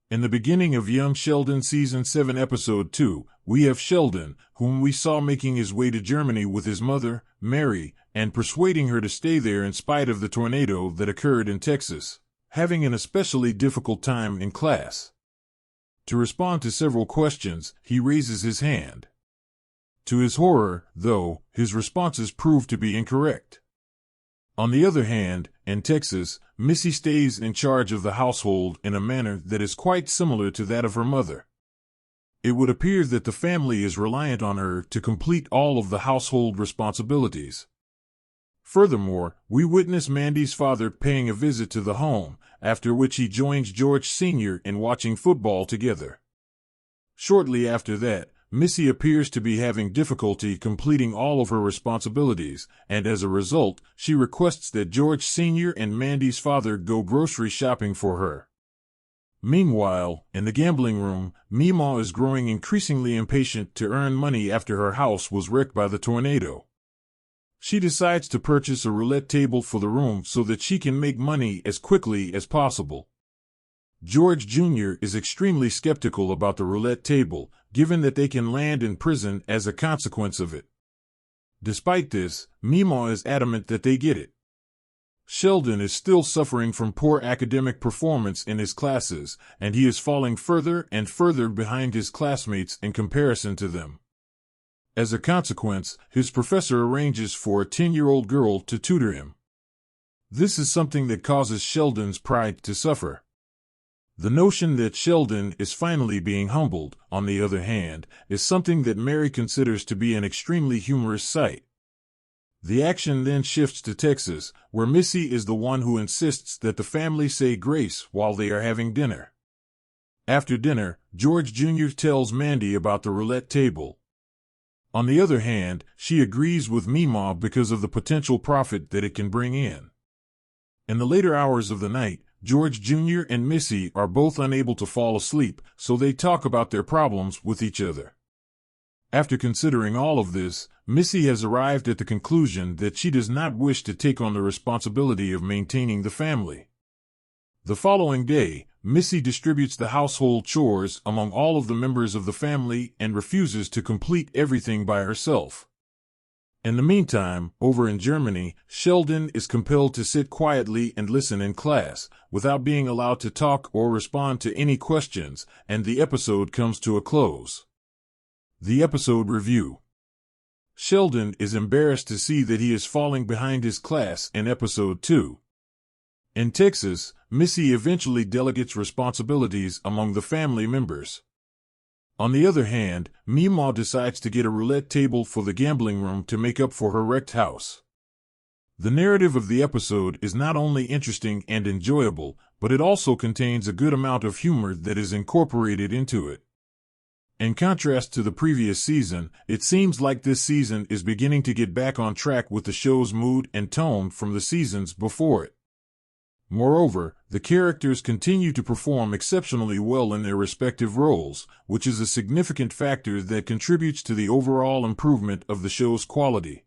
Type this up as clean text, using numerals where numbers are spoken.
In the beginning of Young Sheldon Season 7 Episode 2, we have Sheldon, whom we saw making his way to Germany with his mother, Mary, and persuading her to stay there in spite of the tornado that occurred in Texas, having an especially difficult time in class. To respond to several questions, he raises his hand. To his horror, though, his responses prove to be incorrect. On the other hand, in Texas, Missy stays in charge of the household in a manner that is quite similar to that of her mother. It would appear that the family is reliant on her to complete all of the household responsibilities. Furthermore, we witness Mandy's father paying a visit to the home, after which he joins George Sr. in watching football together. Shortly after that, Missy appears to be having difficulty completing all of her responsibilities, and as a result, she requests that George Sr. and Mandy's father go grocery shopping for her. Meanwhile, in the gambling room, Meemaw is growing increasingly impatient to earn money after her house was wrecked by the tornado. She decides to purchase a roulette table for the room so that she can make money as quickly as possible. George Jr. is extremely skeptical about the roulette table, given that they can land in prison as a consequence of it. Despite this, Meemaw is adamant that they get it. Sheldon is still suffering from poor academic performance in his classes, and he is falling further and further behind his classmates in comparison to them. As a consequence, his professor arranges for a 10-year-old girl to tutor him. This is something that causes Sheldon's pride to suffer. The notion that Sheldon is finally being humbled, on the other hand, is something that Mary considers to be an extremely humorous sight. The action then shifts to Texas, where Missy is the one who insists that the family say grace while they are having dinner. After dinner, George Jr. tells Mandy about the roulette table. On the other hand, she agrees with Meemaw because of the potential profit that it can bring in. In the later hours of the night, George Jr. and Missy are both unable to fall asleep, so they talk about their problems with each other. After considering all of this, Missy has arrived at the conclusion that she does not wish to take on the responsibility of maintaining the family. The following day, Missy distributes the household chores among all of the members of the family and refuses to complete everything by herself. In the meantime, over in Germany, Sheldon is compelled to sit quietly and listen in class, without being allowed to talk or respond to any questions, and the episode comes to a close. The episode review. Sheldon is embarrassed to see that he is falling behind his class in episode 2. In Texas, Missy eventually delegates responsibilities among the family members. On the other hand, Meemaw decides to get a roulette table for the gambling room to make up for her wrecked house. The narrative of the episode is not only interesting and enjoyable, but it also contains a good amount of humor that is incorporated into it. In contrast to the previous season, it seems like this season is beginning to get back on track with the show's mood and tone from the seasons before it. Moreover, the characters continue to perform exceptionally well in their respective roles, which is a significant factor that contributes to the overall improvement of the show's quality.